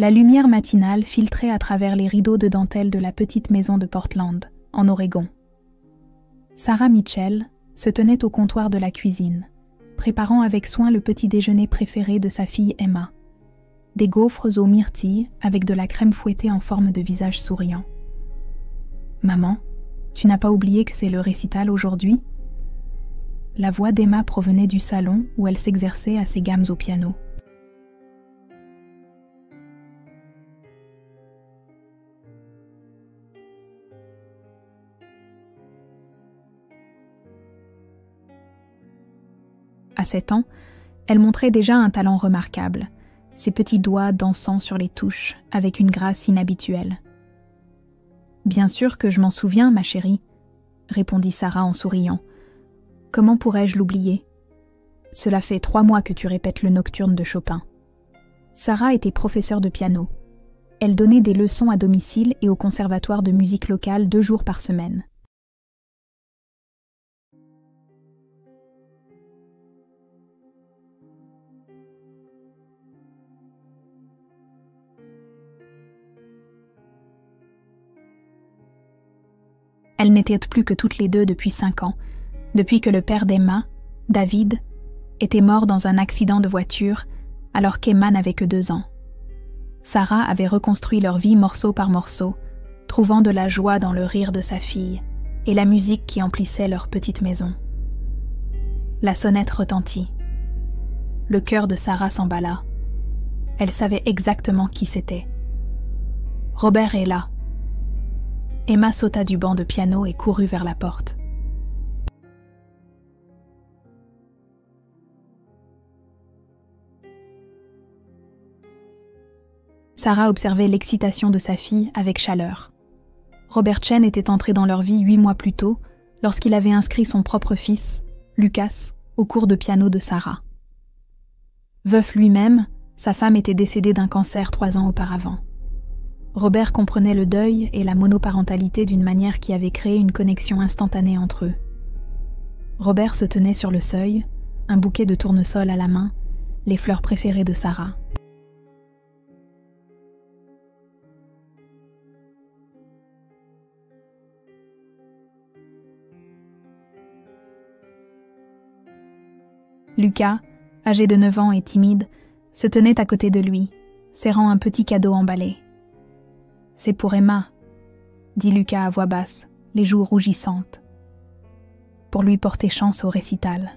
La lumière matinale filtrait à travers les rideaux de dentelle de la petite maison de Portland, en Oregon. Sarah Mitchell se tenait au comptoir de la cuisine, préparant avec soin le petit déjeuner préféré de sa fille Emma. Des gaufres aux myrtilles avec de la crème fouettée en forme de visage souriant. « Maman, tu n'as pas oublié que c'est le récital aujourd'hui ?» La voix d'Emma provenait du salon où elle s'exerçait à ses gammes au piano. À 7 ans, elle montrait déjà un talent remarquable, ses petits doigts dansant sur les touches avec une grâce inhabituelle. « Bien sûr que je m'en souviens, ma chérie, » répondit Sarah en souriant. « Comment pourrais-je l'oublier ? Cela fait 3 mois que tu répètes le nocturne de Chopin. » Sarah était professeure de piano. Elle donnait des leçons à domicile et au conservatoire de musique local 2 jours par semaine. Elles n'étaient plus que toutes les deux depuis 5 ans, depuis que le père d'Emma, David, était mort dans un accident de voiture alors qu'Emma n'avait que 2 ans. Sarah avait reconstruit leur vie morceau par morceau, trouvant de la joie dans le rire de sa fille et la musique qui emplissait leur petite maison. La sonnette retentit. Le cœur de Sarah s'emballa. Elle savait exactement qui c'était. Robert est là. Emma sauta du banc de piano et courut vers la porte. Sarah observait l'excitation de sa fille avec chaleur. Robert Chen était entré dans leur vie 8 mois plus tôt, lorsqu'il avait inscrit son propre fils, Lucas, au cours de piano de Sarah. Veuf lui-même, sa femme était décédée d'un cancer 3 ans auparavant. Robert comprenait le deuil et la monoparentalité d'une manière qui avait créé une connexion instantanée entre eux. Robert se tenait sur le seuil, un bouquet de tournesol à la main, les fleurs préférées de Sarah. Lucas, âgé de 9 ans et timide, se tenait à côté de lui, serrant un petit cadeau emballé. « C'est pour Emma », dit Lucas à voix basse, les joues rougissantes. Pour lui porter chance au récital.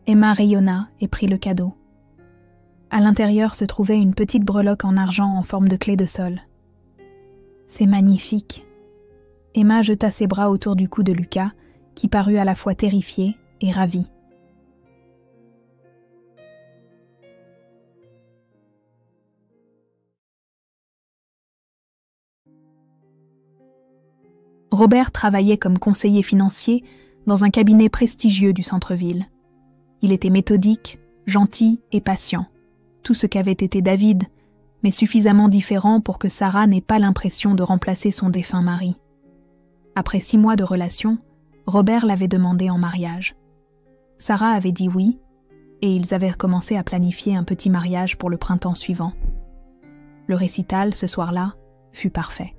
Emma rayonna et prit le cadeau. À l'intérieur se trouvait une petite breloque en argent en forme de clé de sol. « C'est magnifique !» Emma jeta ses bras autour du cou de Lucas, qui parut à la fois terrifié et ravi. Robert travaillait comme conseiller financier dans un cabinet prestigieux du centre-ville. Il était méthodique, gentil et patient, tout ce qu'avait été David, mais suffisamment différent pour que Sarah n'ait pas l'impression de remplacer son défunt mari. Après 6 mois de relation, Robert l'avait demandé en mariage. Sarah avait dit oui, et ils avaient commencé à planifier un petit mariage pour le printemps suivant. Le récital, ce soir-là, fut parfait.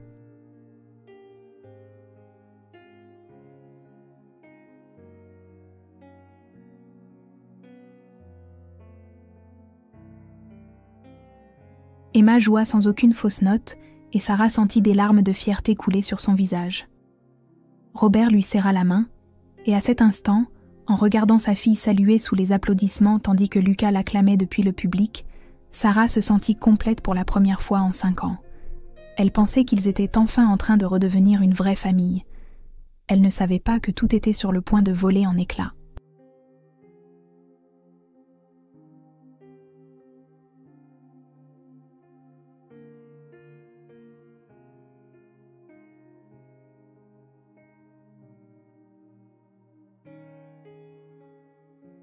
Emma joua sans aucune fausse note et Sarah sentit des larmes de fierté couler sur son visage. Robert lui serra la main et à cet instant, en regardant sa fille saluer sous les applaudissements tandis que Lucas l'acclamait depuis le public, Sarah se sentit complète pour la première fois en 5 ans. Elle pensait qu'ils étaient enfin en train de redevenir une vraie famille. Elle ne savait pas que tout était sur le point de voler en éclats.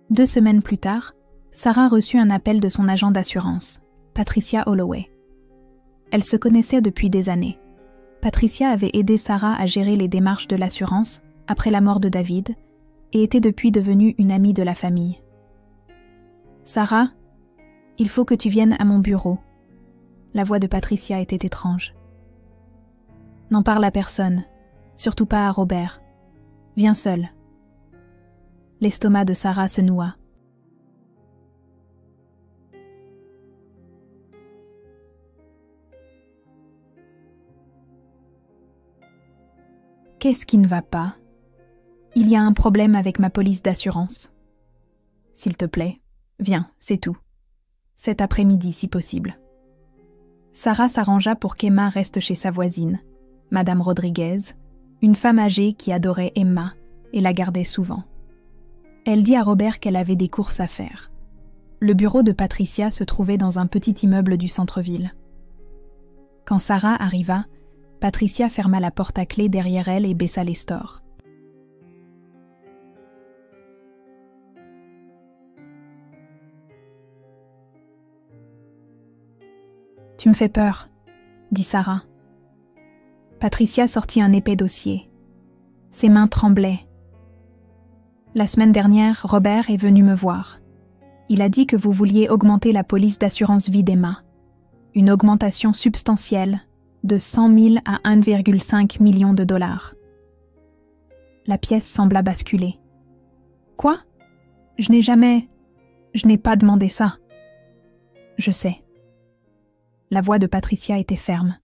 Deux semaines plus tard, Sarah reçut un appel de son agent d'assurance, Patricia Holloway. Elles se connaissaient depuis des années. Patricia avait aidé Sarah à gérer les démarches de l'assurance après la mort de David et était depuis devenue une amie de la famille. « Sarah, il faut que tu viennes à mon bureau. La voix de Patricia était étrange. « N'en parle à personne, surtout pas à Robert. Viens seul. » L'estomac de Sarah se noua. Qu'est-ce qui ne va pas? Il y a un problème avec ma police d'assurance. S'il te plaît, viens, c'est tout. Cet après-midi, si possible. Sarah s'arrangea pour qu'Emma reste chez sa voisine, Madame Rodriguez, une femme âgée qui adorait Emma et la gardait souvent. Elle dit à Robert qu'elle avait des courses à faire. Le bureau de Patricia se trouvait dans un petit immeuble du centre-ville. Quand Sarah arriva, Patricia ferma la porte à clé derrière elle et baissa les stores. « Tu me fais peur, » dit Sarah. Patricia sortit un épais dossier. Ses mains tremblaient. « La semaine dernière, Robert est venu me voir. Il a dit que vous vouliez augmenter la police d'assurance vie d'Emma. Une augmentation substantielle de 100 000 à 1,5 million de dollars. » La pièce sembla basculer. « Quoi? Je n'ai pas demandé ça. » « Je sais. » La voix de Patricia était ferme.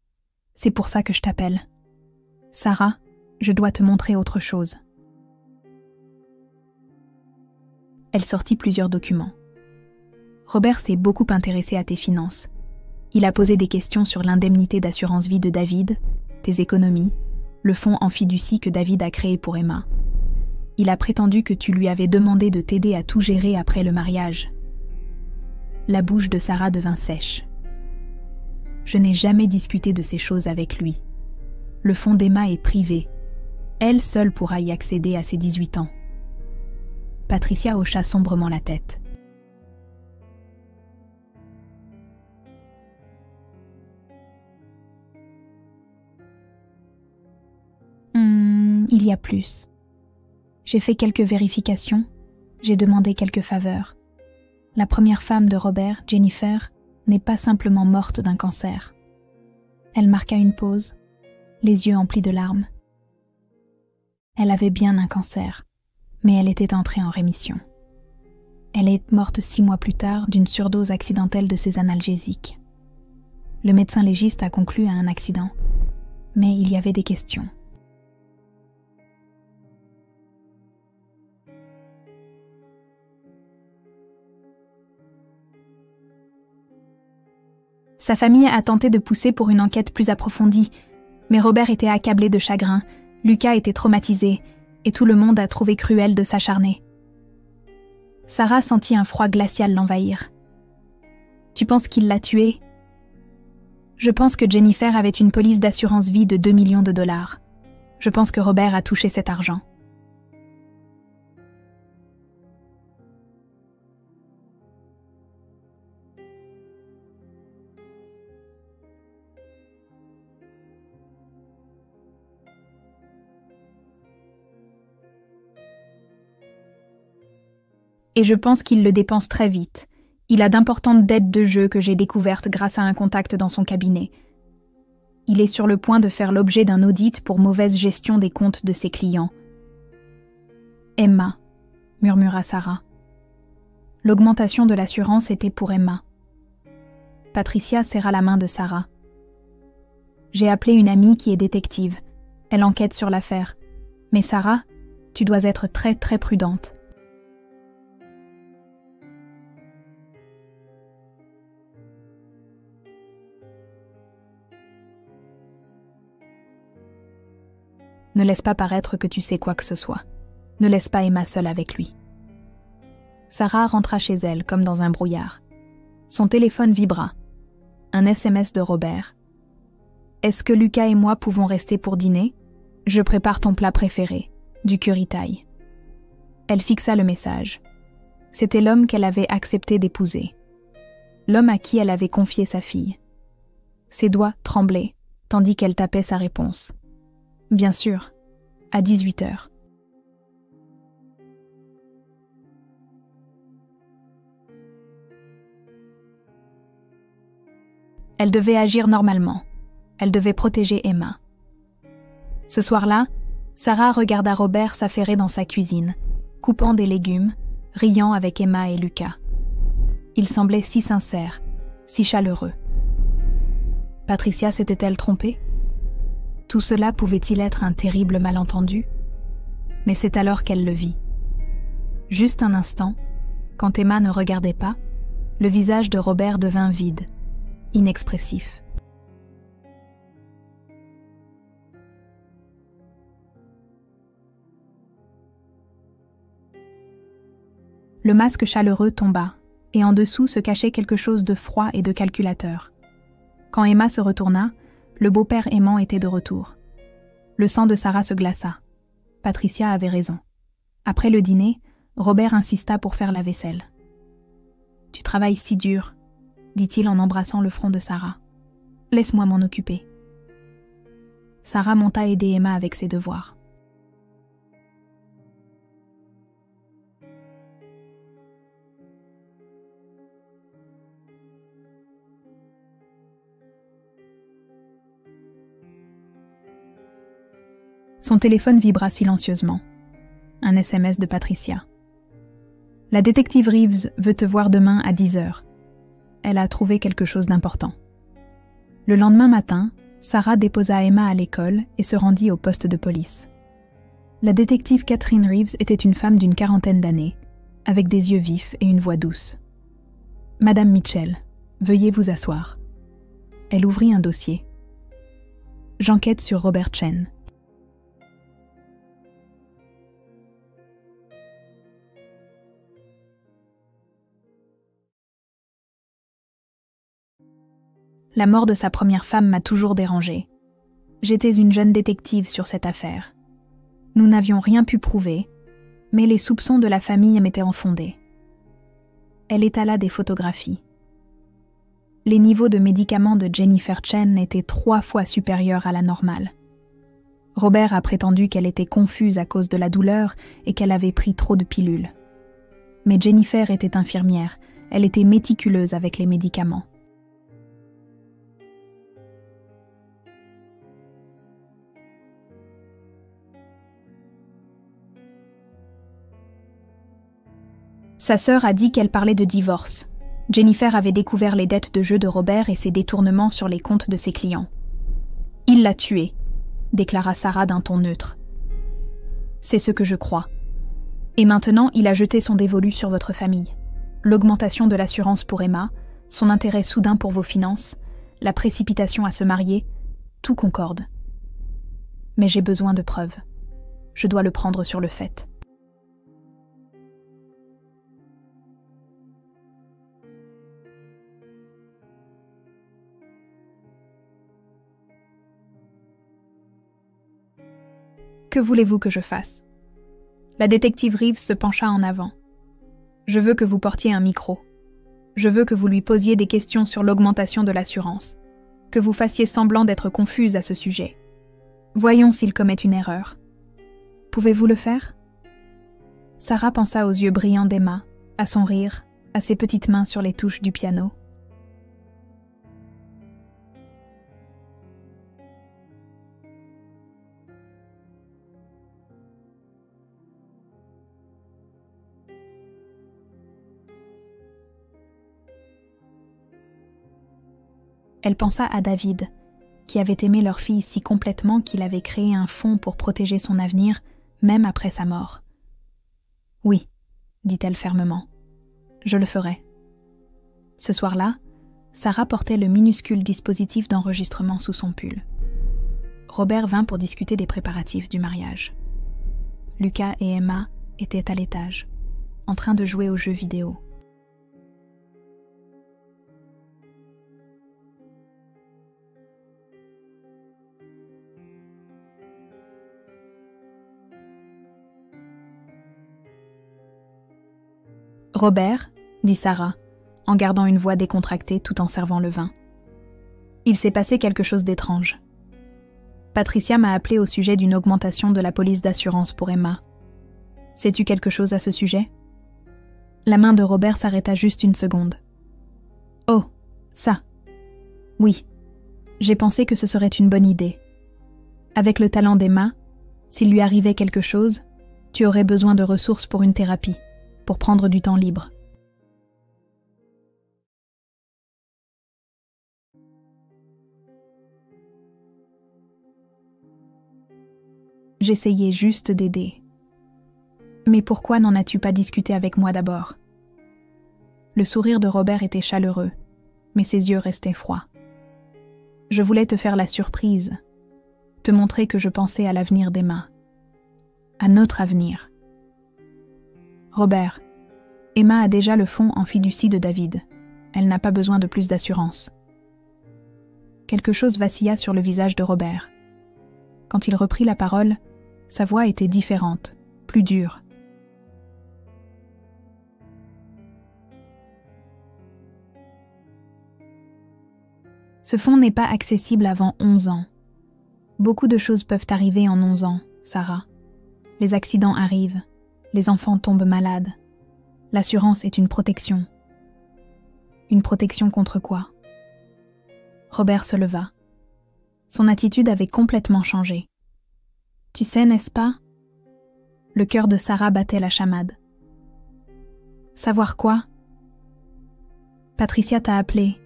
« C'est pour ça que je t'appelle. Sarah, je dois te montrer autre chose. » Elle sortit plusieurs documents. « Robert s'est beaucoup intéressé à tes finances. Il a posé des questions sur l'indemnité d'assurance vie de David, tes économies, le fonds en fiducie que David a créé pour Emma. Il a prétendu que tu lui avais demandé de t'aider à tout gérer après le mariage. » La bouche de Sarah devint sèche. « Je n'ai jamais discuté de ces choses avec lui. Le fonds d'Emma est privé. Elle seule pourra y accéder à ses 18 ans. » Patricia hocha sombrement la tête. Il y a plus. J'ai fait quelques vérifications, j'ai demandé quelques faveurs. La première femme de Robert, Jennifer, n'est pas simplement morte d'un cancer. Elle marqua une pause, les yeux emplis de larmes. Elle avait bien un cancer, mais elle était entrée en rémission. Elle est morte 6 mois plus tard d'une surdose accidentelle de ses analgésiques. Le médecin légiste a conclu à un accident, mais il y avait des questions. Sa famille a tenté de pousser pour une enquête plus approfondie, mais Robert était accablé de chagrin, Lucas était traumatisé, et tout le monde a trouvé cruel de s'acharner. Sarah sentit un froid glacial l'envahir. « Tu penses qu'il l'a tué ? » « Je pense que Jennifer avait une police d'assurance vie de 2 millions de dollars. Je pense que Robert a touché cet argent. » Et je pense qu'il le dépense très vite. Il a d'importantes dettes de jeu que j'ai découvertes grâce à un contact dans son cabinet. Il est sur le point de faire l'objet d'un audit pour mauvaise gestion des comptes de ses clients. « Emma », murmura Sarah. L'augmentation de l'assurance était pour Emma. Patricia serra la main de Sarah. « J'ai appelé une amie qui est détective. Elle enquête sur l'affaire. Mais Sarah, tu dois être très très prudente. » Ne laisse pas paraître que tu sais quoi que ce soit. Ne laisse pas Emma seule avec lui. Sarah rentra chez elle comme dans un brouillard. Son téléphone vibra. Un SMS de Robert. « Est-ce que Lucas et moi pouvons rester pour dîner ? Je prépare ton plat préféré, du curry thaï. » Elle fixa le message. C'était l'homme qu'elle avait accepté d'épouser. L'homme à qui elle avait confié sa fille. Ses doigts tremblaient, tandis qu'elle tapait sa réponse. Bien sûr, à 18h. Elle devait agir normalement. Elle devait protéger Emma. Ce soir-là, Sarah regarda Robert s'affairer dans sa cuisine, coupant des légumes, riant avec Emma et Lucas. Il semblait si sincère, si chaleureux. Patricia s'était-elle trompée? Tout cela pouvait-il être un terrible malentendu? Mais c'est alors qu'elle le vit. Juste un instant, quand Emma ne regardait pas, le visage de Robert devint vide, inexpressif. Le masque chaleureux tomba, et en dessous se cachait quelque chose de froid et de calculateur. Quand Emma se retourna, le beau-père aimant était de retour. Le sang de Sarah se glaça. Patricia avait raison. Après le dîner, Robert insista pour faire la vaisselle. « Tu travailles si dur, » dit-il en embrassant le front de Sarah. « Laisse-moi m'en occuper. » Sarah monta aider Emma avec ses devoirs. Son téléphone vibra silencieusement. Un SMS de Patricia. « La détective Reeves veut te voir demain à 10h. Elle a trouvé quelque chose d'important. » Le lendemain matin, Sarah déposa Emma à l'école et se rendit au poste de police. La détective Catherine Reeves était une femme d'une 40aine d'années, avec des yeux vifs et une voix douce. « Madame Mitchell, veuillez vous asseoir. » Elle ouvrit un dossier. « J'enquête sur Robert Chen. » La mort de sa première femme m'a toujours dérangée. J'étais une jeune détective sur cette affaire. Nous n'avions rien pu prouver, mais les soupçons de la famille m'étaient infondés. Elle étala des photographies. Les niveaux de médicaments de Jennifer Chen étaient 3 fois supérieurs à la normale. Robert a prétendu qu'elle était confuse à cause de la douleur et qu'elle avait pris trop de pilules. Mais Jennifer était infirmière, elle était méticuleuse avec les médicaments. Sa sœur a dit qu'elle parlait de divorce. Jennifer avait découvert les dettes de jeu de Robert et ses détournements sur les comptes de ses clients. « Il l'a tuée », déclara Sarah d'un ton neutre. « C'est ce que je crois. Et maintenant, il a jeté son dévolu sur votre famille. L'augmentation de l'assurance pour Emma, son intérêt soudain pour vos finances, la précipitation à se marier, tout concorde. Mais j'ai besoin de preuves. Je dois le prendre sur le fait. » Que voulez-vous que je fasse? La détective Reeves se pencha en avant. Je veux que vous portiez un micro. Je veux que vous lui posiez des questions sur l'augmentation de l'assurance. Que vous fassiez semblant d'être confuse à ce sujet. Voyons s'il commet une erreur. Pouvez-vous le faire? Sarah pensa aux yeux brillants d'Emma, à son rire, à ses petites mains sur les touches du piano. Elle pensa à David, qui avait aimé leur fille si complètement qu'il avait créé un fonds pour protéger son avenir, même après sa mort. « Oui, » dit-elle fermement, « je le ferai. » Ce soir-là, Sarah portait le minuscule dispositif d'enregistrement sous son pull. Robert vint pour discuter des préparatifs du mariage. Lucas et Emma étaient à l'étage, en train de jouer aux jeux vidéo. « Robert, » dit Sarah, en gardant une voix décontractée tout en servant le vin. « Il s'est passé quelque chose d'étrange. Patricia m'a appelé au sujet d'une augmentation de la police d'assurance pour Emma. Sais-tu quelque chose à ce sujet ?» La main de Robert s'arrêta juste une seconde. « Oh, ça !» Oui, j'ai pensé que ce serait une bonne idée. Avec le talent d'Emma, s'il lui arrivait quelque chose, tu aurais besoin de ressources pour une thérapie, pour prendre du temps libre. J'essayais juste d'aider. Mais pourquoi n'en as-tu pas discuté avec moi d'abord? Le sourire de Robert était chaleureux, mais ses yeux restaient froids. Je voulais te faire la surprise, te montrer que je pensais à l'avenir d'Emma, à notre avenir. Robert, Emma a déjà le fonds en fiducie de David. Elle n'a pas besoin de plus d'assurance. Quelque chose vacilla sur le visage de Robert. Quand il reprit la parole, sa voix était différente, plus dure. Ce fonds n'est pas accessible avant 11 ans. Beaucoup de choses peuvent arriver en 11 ans, Sarah. Les accidents arrivent, les enfants tombent malades. L'assurance est une protection. Une protection contre quoi? Robert se leva. Son attitude avait complètement changé. Tu sais, n'est-ce pas? Le cœur de Sarah battait la chamade. Savoir quoi? Patricia t'a appelé,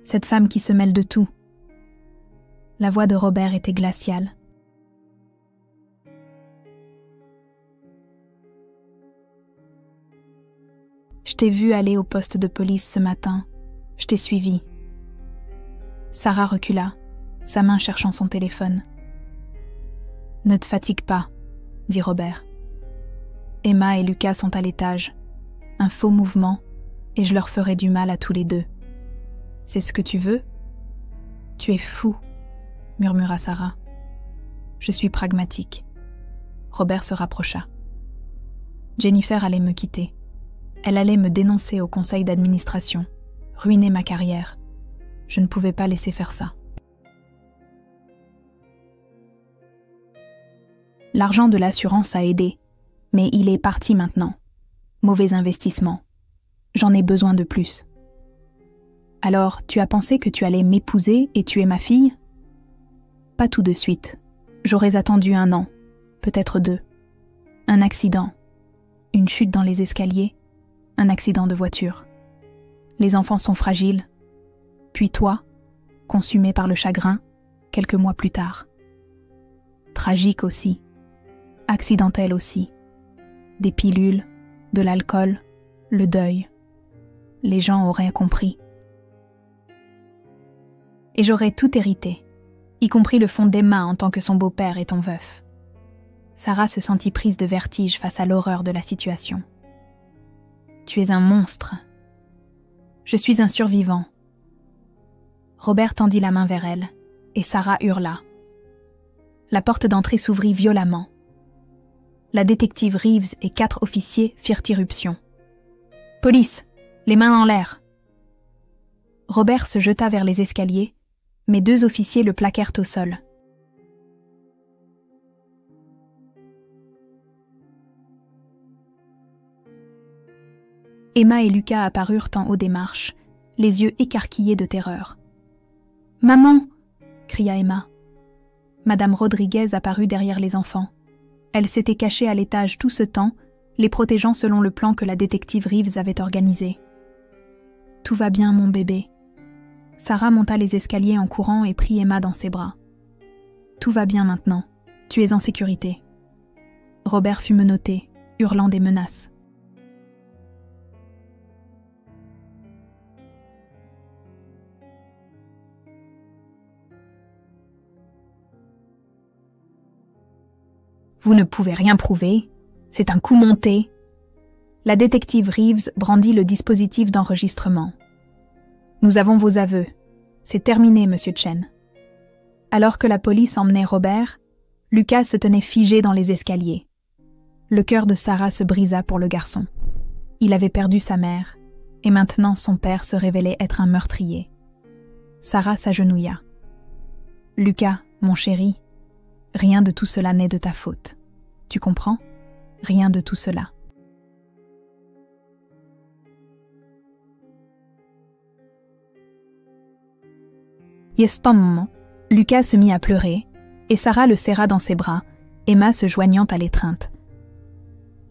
cette femme qui se mêle de tout. La voix de Robert était glaciale. Je t'ai vu aller au poste de police ce matin. Je t'ai suivi. Sarah recula, sa main cherchant son téléphone. Ne te fatigue pas, dit Robert. Emma et Lucas sont à l'étage. Un faux mouvement, et je leur ferai du mal à tous les deux. C'est ce que tu veux? Tu es fou, murmura Sarah. Je suis pragmatique. Robert se rapprocha. Jennifer allait me quitter. Elle allait me dénoncer au conseil d'administration, ruiner ma carrière. Je ne pouvais pas laisser faire ça. L'argent de l'assurance a aidé, mais il est parti maintenant. Mauvais investissement. J'en ai besoin de plus. Alors, tu as pensé que tu allais m'épouser et tuer ma fille? Pas tout de suite. J'aurais attendu 1 an, peut-être 2. Un accident, une chute dans les escaliers, un accident de voiture. Les enfants sont fragiles. Puis toi, consumé par le chagrin, quelques mois plus tard. Tragique aussi. Accidentel aussi. Des pilules, de l'alcool, le deuil. Les gens auraient compris. Et j'aurais tout hérité, y compris le fonds d'Emma en tant que son beau-père et ton veuf. Sarah se sentit prise de vertige face à l'horreur de la situation. Tu es un monstre. Je suis un survivant. Robert tendit la main vers elle, et Sarah hurla. La porte d'entrée s'ouvrit violemment. La détective Reeves et 4 officiers firent irruption. « Police, les mains en l'air !» Robert se jeta vers les escaliers, mais 2 officiers le plaquèrent au sol. Emma et Lucas apparurent en haut des marches, les yeux écarquillés de terreur. « Maman !» cria Emma. Madame Rodriguez apparut derrière les enfants. Elle s'était cachée à l'étage tout ce temps, les protégeant selon le plan que la détective Reeves avait organisé. « Tout va bien, mon bébé. » Sarah monta les escaliers en courant et prit Emma dans ses bras. « Tout va bien maintenant. Tu es en sécurité. » Robert fut menotté, hurlant des menaces. Vous ne pouvez rien prouver. C'est un coup monté. La détective Reeves brandit le dispositif d'enregistrement. Nous avons vos aveux. C'est terminé, monsieur Chen. Alors que la police emmenait Robert, Lucas se tenait figé dans les escaliers. Le cœur de Sarah se brisa pour le garçon. Il avait perdu sa mère, et maintenant son père se révélait être un meurtrier. Sarah s'agenouilla. « Lucas, mon chéri, rien de tout cela n'est de ta faute. Tu comprends? Rien de tout cela. » pas un moment. Lucas se mit à pleurer, et Sarah le serra dans ses bras, Emma se joignant à l'étreinte.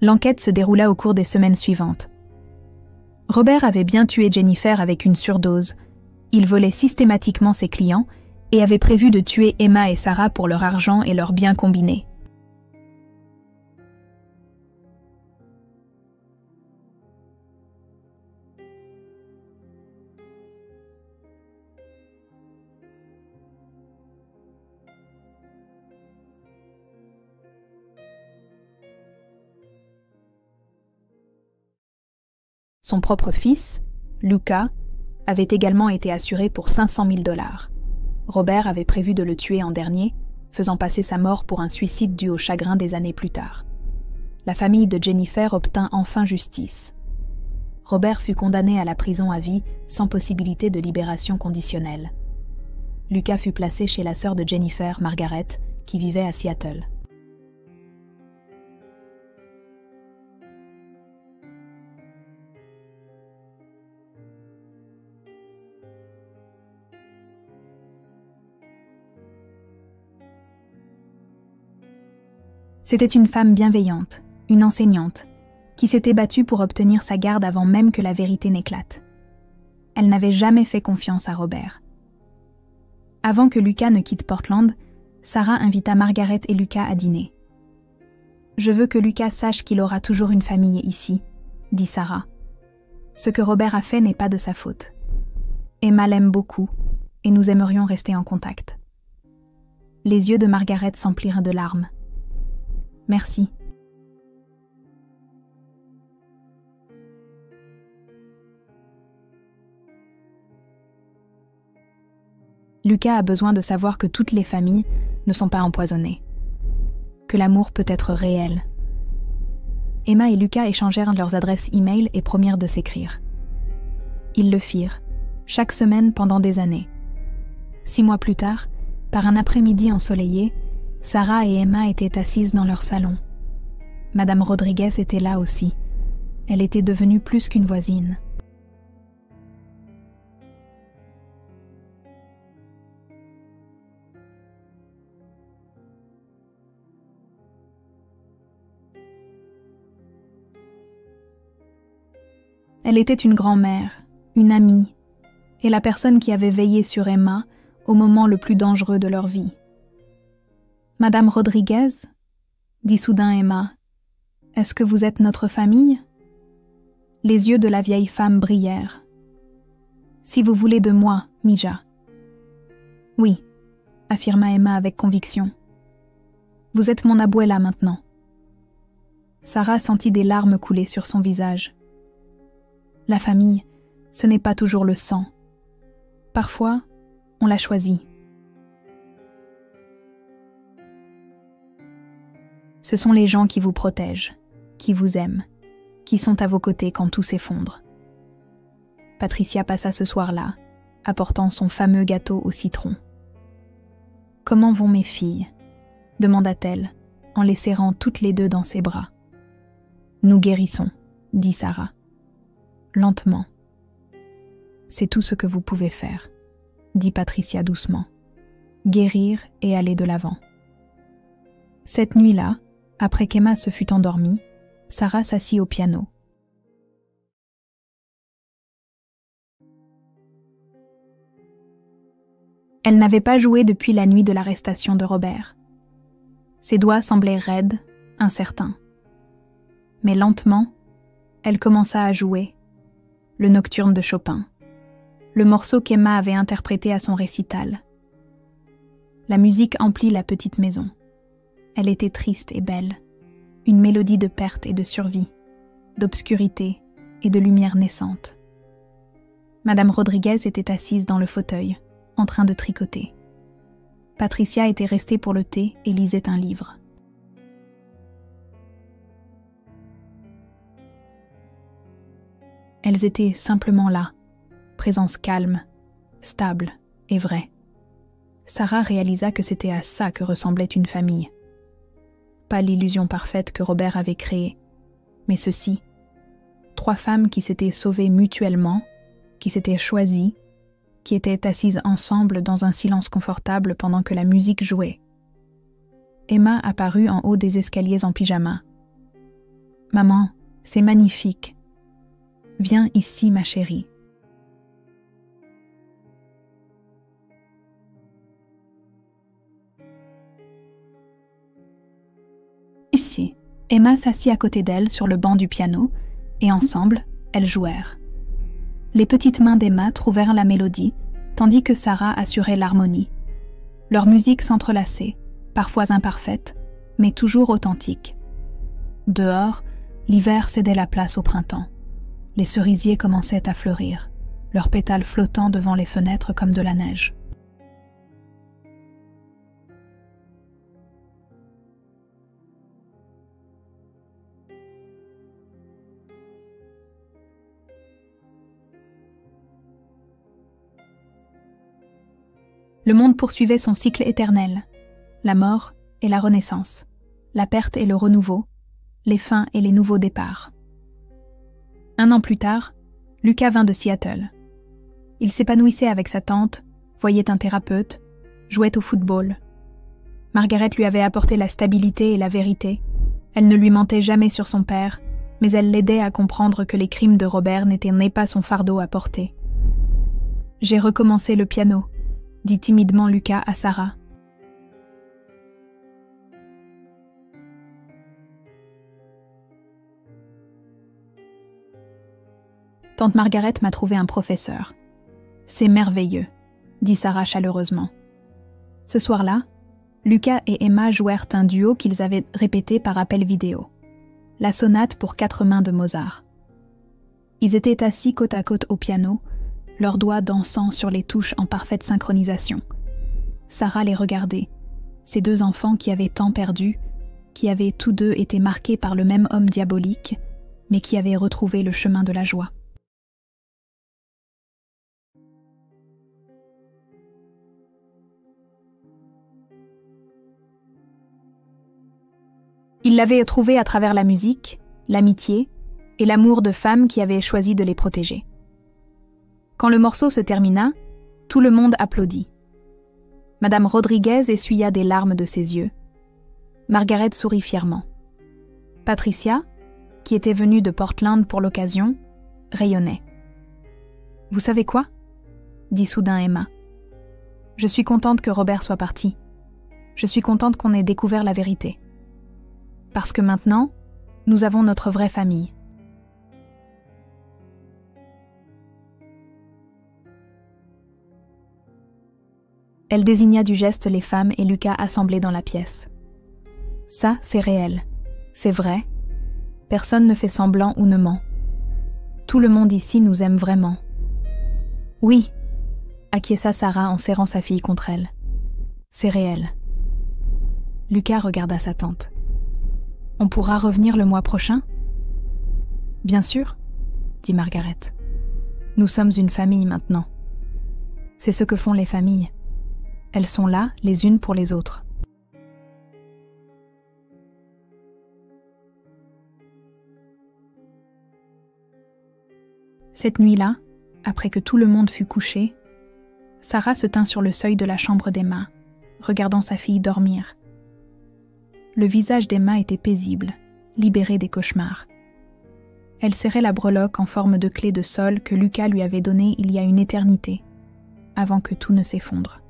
L'enquête se déroula au cours des semaines suivantes. Robert avait bien tué Jennifer avec une surdose. Il volait systématiquement ses clients et avait prévu de tuer Emma et Sarah pour leur argent et leurs biens combinés. Son propre fils, Lucas, avait également été assuré pour 500 000 $. Robert avait prévu de le tuer en dernier, faisant passer sa mort pour un suicide dû au chagrin des années plus tard. La famille de Jennifer obtint enfin justice. Robert fut condamné à la prison à vie sans possibilité de libération conditionnelle. Lucas fut placé chez la sœur de Jennifer, Margaret, qui vivait à Seattle. C'était une femme bienveillante, une enseignante, qui s'était battue pour obtenir sa garde avant même que la vérité n'éclate. Elle n'avait jamais fait confiance à Robert. Avant que Lucas ne quitte Portland, Sarah invita Margaret et Lucas à dîner. « Je veux que Lucas sache qu'il aura toujours une famille ici, » dit Sarah. « Ce que Robert a fait n'est pas de sa faute. Emma l'aime beaucoup, et nous aimerions rester en contact. » Les yeux de Margaret s'emplirent de larmes. « Merci. » Lucas a besoin de savoir que toutes les familles ne sont pas empoisonnées, que l'amour peut être réel. Emma et Lucas échangèrent leurs adresses e-mail et promirent de s'écrire. Ils le firent, chaque semaine pendant des années. 6 mois plus tard, par un après-midi ensoleillé, Sarah et Emma étaient assises dans leur salon. Madame Rodriguez était là aussi. Elle était devenue plus qu'une voisine. Elle était une grand-mère, une amie, et la personne qui avait veillé sur Emma au moment le plus dangereux de leur vie. « Madame Rodriguez ?» dit soudain Emma. « Est-ce que vous êtes notre famille ?» Les yeux de la vieille femme brillèrent. « Si vous voulez de moi, Mija. »« Oui, » affirma Emma avec conviction. « Vous êtes mon abuela maintenant. » Sarah sentit des larmes couler sur son visage. La famille, ce n'est pas toujours le sang. Parfois, on la choisit. Ce sont les gens qui vous protègent, qui vous aiment, qui sont à vos côtés quand tout s'effondre. Patricia passa ce soir-là, apportant son fameux gâteau au citron. « Comment vont mes filles ?» demanda-t-elle, en les serrant toutes les deux dans ses bras. « Nous guérissons, » dit Sarah. « Lentement. »« C'est tout ce que vous pouvez faire, » dit Patricia doucement. « Guérir et aller de l'avant. » Cette nuit-là, après qu'Emma se fut endormie, Sarah s'assit au piano. Elle n'avait pas joué depuis la nuit de l'arrestation de Robert. Ses doigts semblaient raides, incertains. Mais lentement, elle commença à jouer, le nocturne de Chopin, le morceau qu'Emma avait interprété à son récital. La musique emplit la petite maison. Elle était triste et belle, une mélodie de perte et de survie, d'obscurité et de lumière naissante. Madame Rodriguez était assise dans le fauteuil, en train de tricoter. Patricia était restée pour le thé et lisait un livre. Elles étaient simplement là, présence calme, stable et vraie. Sarah réalisa que c'était à ça que ressemblait une famille. Pas l'illusion parfaite que Robert avait créée, mais ceci, 3 femmes qui s'étaient sauvées mutuellement, qui s'étaient choisies, qui étaient assises ensemble dans un silence confortable pendant que la musique jouait. Emma apparut en haut des escaliers en pyjama. « Maman, c'est magnifique. Viens ici, ma chérie. » Ici, Emma s'assit à côté d'elle sur le banc du piano et ensemble, elles jouèrent. Les petites mains d'Emma trouvèrent la mélodie, tandis que Sarah assurait l'harmonie. Leur musique s'entrelaçait, parfois imparfaite, mais toujours authentique. Dehors, l'hiver cédait la place au printemps. Les cerisiers commençaient à fleurir, leurs pétales flottant devant les fenêtres comme de la neige. Le monde poursuivait son cycle éternel, la mort et la renaissance, la perte et le renouveau, les fins et les nouveaux départs. 1 an plus tard, Lucas vint de Seattle. Il s'épanouissait avec sa tante, voyait un thérapeute, jouait au football. Margaret lui avait apporté la stabilité et la vérité. Elle ne lui mentait jamais sur son père, mais elle l'aidait à comprendre que les crimes de Robert n'étaient pas son fardeau à porter. « J'ai recommencé le piano », dit timidement Lucas à Sarah. Tante Margaret m'a trouvé un professeur. C'est merveilleux, dit Sarah chaleureusement. Ce soir-là, Lucas et Emma jouèrent un duo qu'ils avaient répété par appel vidéo. La sonate pour 4 mains de Mozart. Ils étaient assis côte à côte au piano, leurs doigts dansant sur les touches en parfaite synchronisation. Sarah les regardait, ces 2 enfants qui avaient tant perdu, qui avaient tous 2 été marqués par le même homme diabolique, mais qui avaient retrouvé le chemin de la joie. Ils l'avaient trouvé à travers la musique, l'amitié et l'amour de femmes qui avaient choisi de les protéger. Quand le morceau se termina, tout le monde applaudit. Madame Rodriguez essuya des larmes de ses yeux. Margaret sourit fièrement. Patricia, qui était venue de Portland pour l'occasion, rayonnait. « Vous savez quoi ?» dit soudain Emma. « Je suis contente que Robert soit parti. Je suis contente qu'on ait découvert la vérité. Parce que maintenant, nous avons notre vraie famille. » Elle désigna du geste les femmes et Lucas assemblés dans la pièce. « Ça, c'est réel. C'est vrai. Personne ne fait semblant ou ne ment. Tout le monde ici nous aime vraiment. »« Oui, » acquiesça Sarah en serrant sa fille contre elle. « C'est réel. » Lucas regarda sa tante. « On pourra revenir le mois prochain ?»« Bien sûr, » dit Margaret. « Nous sommes une famille maintenant. C'est ce que font les familles. Elles sont là, les unes pour les autres. » Cette nuit-là, après que tout le monde fut couché, Sarah se tint sur le seuil de la chambre d'Emma, regardant sa fille dormir. Le visage d'Emma était paisible, libéré des cauchemars. Elle serrait la breloque en forme de clé de sol que Lucas lui avait donnée il y a une éternité, avant que tout ne s'effondre.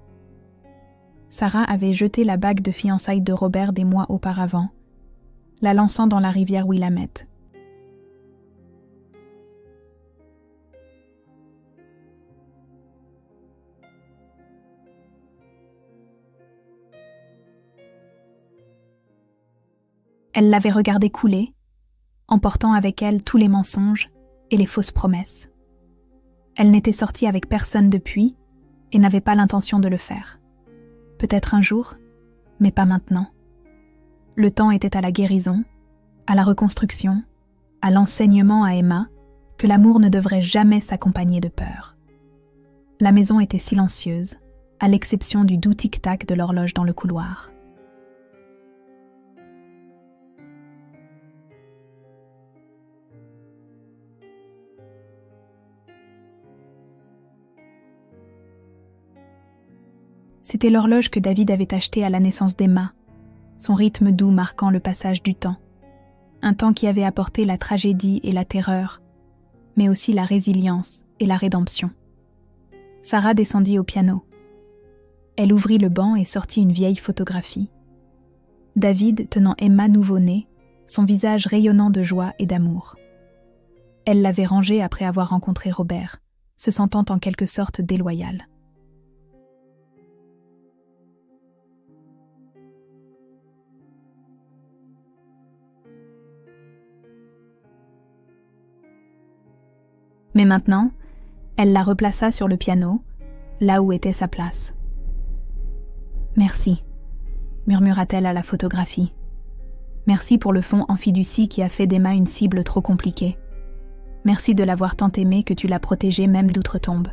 Sarah avait jeté la bague de fiançailles de Robert des mois auparavant, la lançant dans la rivière Willamette. Elle l'avait regardée couler, emportant avec elle tous les mensonges et les fausses promesses. Elle n'était sortie avec personne depuis et n'avait pas l'intention de le faire. Peut-être un jour, mais pas maintenant. Le temps était à la guérison, à la reconstruction, à l'enseignement à Emma que l'amour ne devrait jamais s'accompagner de peur. La maison était silencieuse, à l'exception du doux tic-tac de l'horloge dans le couloir. C'était l'horloge que David avait achetée à la naissance d'Emma, son rythme doux marquant le passage du temps. Un temps qui avait apporté la tragédie et la terreur, mais aussi la résilience et la rédemption. Sarah descendit au piano. Elle ouvrit le banc et sortit une vieille photographie. David tenant Emma nouveau-née, son visage rayonnant de joie et d'amour. Elle l'avait rangée après avoir rencontré Robert, se sentant en quelque sorte déloyale. Mais maintenant, elle la replaça sur le piano, là où était sa place. « Merci », murmura-t-elle à la photographie. « Merci pour le fond amphiducie qui a fait d'Emma une cible trop compliquée. Merci de l'avoir tant aimée que tu l'as protégée même d'outre-tombe. »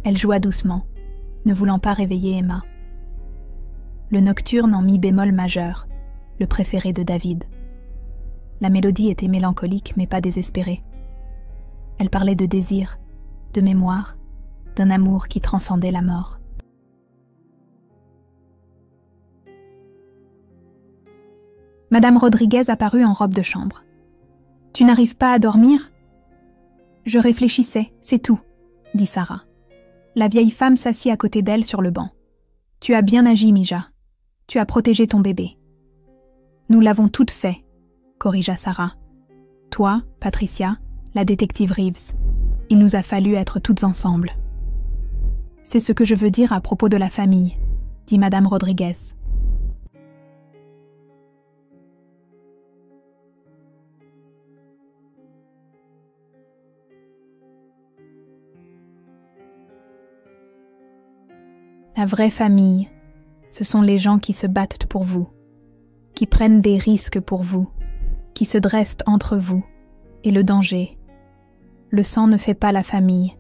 Elle joua doucement, ne voulant pas réveiller Emma. Le nocturne en mi bémol majeur, le préféré de David. La mélodie était mélancolique mais pas désespérée. Elle parlait de désir, de mémoire, d'un amour qui transcendait la mort. Madame Rodriguez apparut en robe de chambre. « Tu n'arrives pas à dormir ?»« Je réfléchissais, c'est tout, » dit Sarah. La vieille femme s'assit à côté d'elle sur le banc. « Tu as bien agi, Mija. Tu as protégé ton bébé. »« Nous l'avons toutes fait, » corrigea Sarah. « Toi, Patricia, la détective Reeves. Il nous a fallu être toutes ensemble. »« C'est ce que je veux dire à propos de la famille, » dit Madame Rodriguez. La vraie famille, ce sont les gens qui se battent pour vous, qui prennent des risques pour vous, qui se dressent entre vous et le danger. Le sang ne fait pas la famille.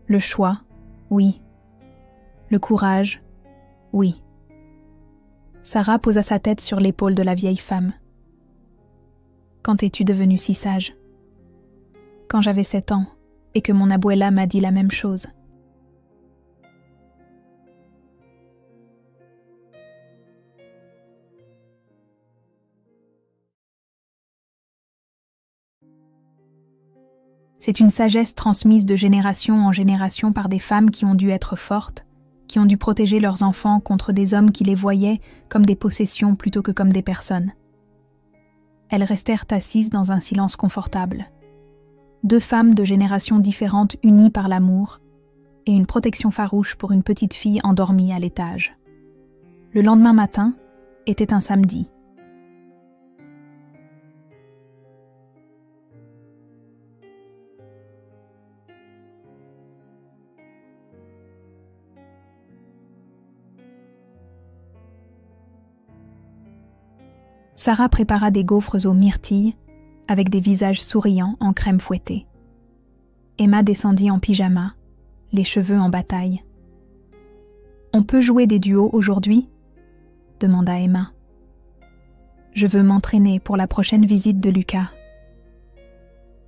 Le choix, oui. Le courage, oui. Sarah posa sa tête sur l'épaule de la vieille femme. Quand es-tu devenue si sage? Quand j'avais 7 ans et que mon abuela m'a dit la même chose. C'est une sagesse transmise de génération en génération par des femmes qui ont dû être fortes, qui ont dû protéger leurs enfants contre des hommes qui les voyaient comme des possessions plutôt que comme des personnes. Elles restèrent assises dans un silence confortable. 2 femmes de générations différentes unies par l'amour et une protection farouche pour une petite fille endormie à l'étage. Le lendemain matin était un samedi. Sarah prépara des gaufres aux myrtilles avec des visages souriants en crème fouettée. Emma descendit en pyjama, les cheveux en bataille. « On peut jouer des duos aujourd'hui ?» demanda Emma. « Je veux m'entraîner pour la prochaine visite de Lucas. »«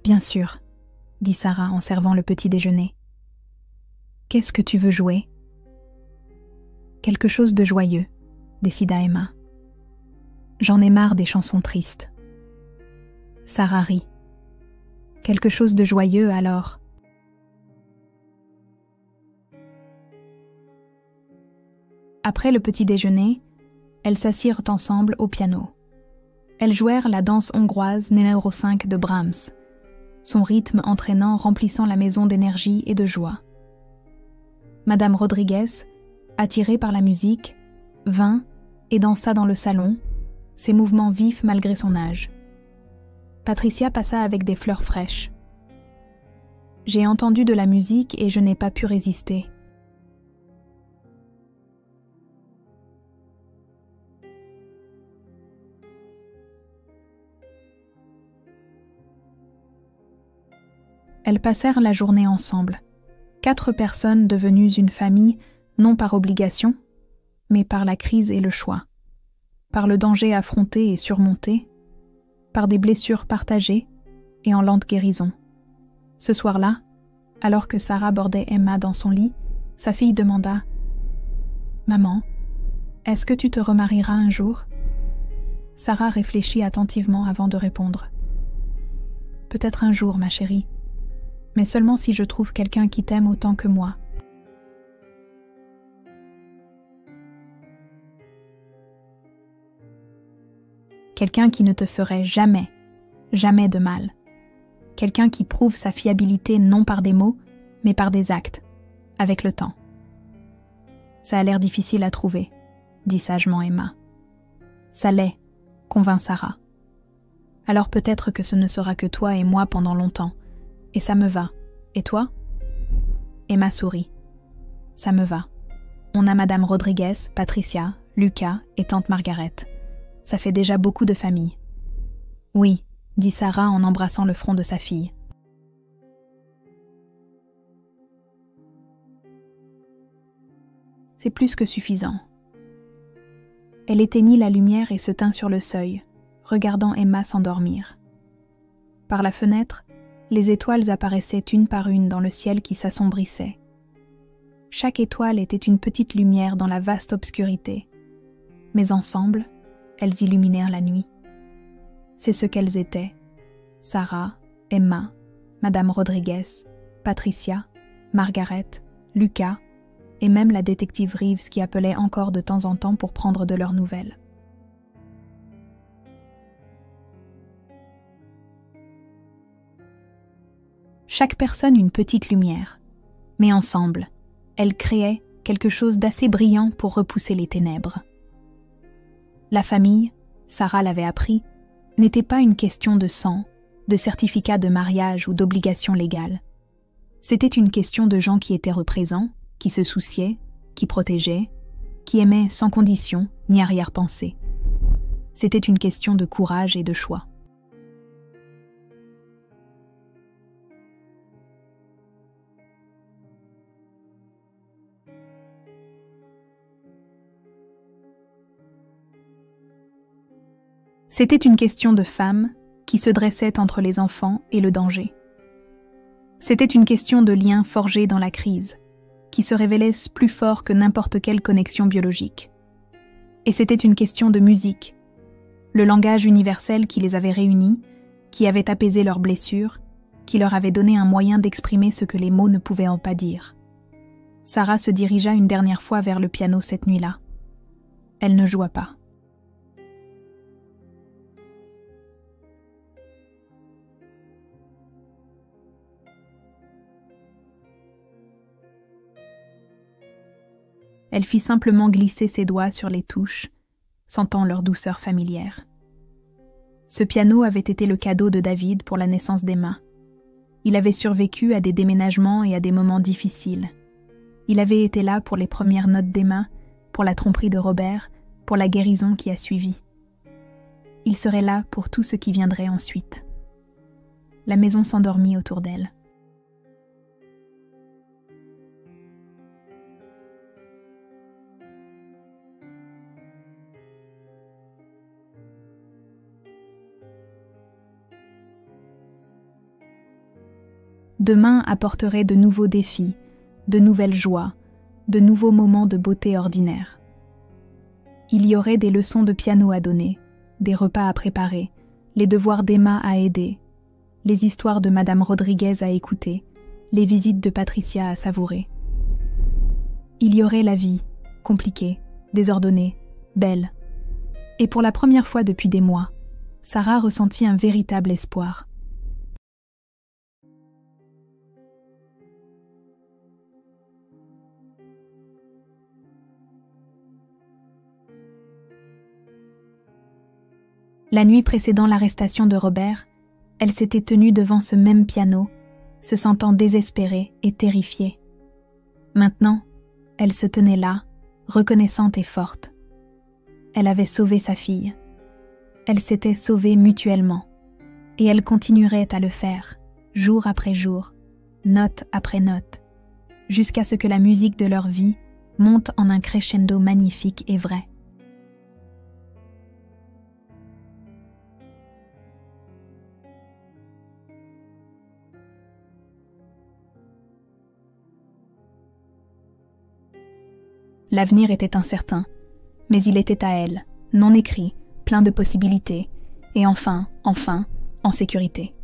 Bien sûr, » dit Sarah en servant le petit déjeuner. « Qu'est-ce que tu veux jouer ?»« Quelque chose de joyeux, » décida Emma. J'en ai marre des chansons tristes. Sarah rit. Quelque chose de joyeux alors. Après le petit déjeuner, elles s'assirent ensemble au piano. Elles jouèrent la danse hongroise Numéro 5 de Brahms, son rythme entraînant remplissant la maison d'énergie et de joie. Madame Rodriguez, attirée par la musique, vint et dansa dans le salon, ses mouvements vifs malgré son âge. Patricia passa avec des fleurs fraîches. « J'ai entendu de la musique et je n'ai pas pu résister. » Elles passèrent la journée ensemble, 4 personnes devenues une famille, non par obligation, mais par la crise et le choix. Par le danger affronté et surmonté, par des blessures partagées et en lente guérison. Ce soir-là, alors que Sarah bordait Emma dans son lit, sa fille demanda « Maman, est-ce que tu te remarieras un jour ? Sarah réfléchit attentivement avant de répondre. Peut-être un jour, ma chérie, mais seulement si je trouve quelqu'un qui t'aime autant que moi. Quelqu'un qui ne te ferait jamais, jamais de mal. Quelqu'un qui prouve sa fiabilité non par des mots, mais par des actes, avec le temps. Ça a l'air difficile à trouver, dit sagement Emma. Ça l'est, convint Sarah. Alors peut-être que ce ne sera que toi et moi pendant longtemps, et ça me va. Et toi ? Emma sourit. Ça me va. On a Madame Rodriguez, Patricia, Lucas et tante Margaret. Ça fait déjà beaucoup de famille. Oui, dit Sarah en embrassant le front de sa fille. C'est plus que suffisant. Elle éteignit la lumière et se tint sur le seuil, regardant Emma s'endormir. Par la fenêtre, les étoiles apparaissaient une par une dans le ciel qui s'assombrissait. Chaque étoile était une petite lumière dans la vaste obscurité, mais ensemble, elles illuminèrent la nuit. C'est ce qu'elles étaient. Sarah, Emma, Madame Rodriguez, Patricia, Margaret, Lucas, et même la détective Reeves qui appelait encore de temps en temps pour prendre de leurs nouvelles. Chaque personne une petite lumière, mais ensemble, elles créaient quelque chose d'assez brillant pour repousser les ténèbres. La famille, Sarah l'avait appris, n'était pas une question de sang, de certificat de mariage ou d'obligation légale. C'était une question de gens qui étaient représents, qui se souciaient, qui protégeaient, qui aimaient sans condition ni arrière-pensée. C'était une question de courage et de choix. C'était une question de femmes qui se dressaient entre les enfants et le danger. C'était une question de liens forgés dans la crise, qui se révélaient plus forts que n'importe quelle connexion biologique. Et c'était une question de musique, le langage universel qui les avait réunis, qui avait apaisé leurs blessures, qui leur avait donné un moyen d'exprimer ce que les mots ne pouvaient en pas dire. Sarah se dirigea une dernière fois vers le piano cette nuit-là. Elle ne joua pas. Elle fit simplement glisser ses doigts sur les touches, sentant leur douceur familière. Ce piano avait été le cadeau de David pour la naissance d'Emma. Il avait survécu à des déménagements et à des moments difficiles. Il avait été là pour les premières notes d'Emma, pour la tromperie de Robert, pour la guérison qui a suivi. Il serait là pour tout ce qui viendrait ensuite. La maison s'endormit autour d'elle. Demain apporterait de nouveaux défis, de nouvelles joies, de nouveaux moments de beauté ordinaire. Il y aurait des leçons de piano à donner, des repas à préparer, les devoirs d'Emma à aider, les histoires de Madame Rodriguez à écouter, les visites de Patricia à savourer. Il y aurait la vie, compliquée, désordonnée, belle. Et pour la première fois depuis des mois, Sarah ressentit un véritable espoir. La nuit précédant l'arrestation de Robert, elle s'était tenue devant ce même piano, se sentant désespérée et terrifiée. Maintenant, elle se tenait là, reconnaissante et forte. Elle avait sauvé sa fille. Elles s'étaient sauvées mutuellement, et elles continueraient à le faire, jour après jour, note après note, jusqu'à ce que la musique de leur vie monte en un crescendo magnifique et vrai. L'avenir était incertain, mais il était à elle, non écrit, plein de possibilités, et enfin, en sécurité.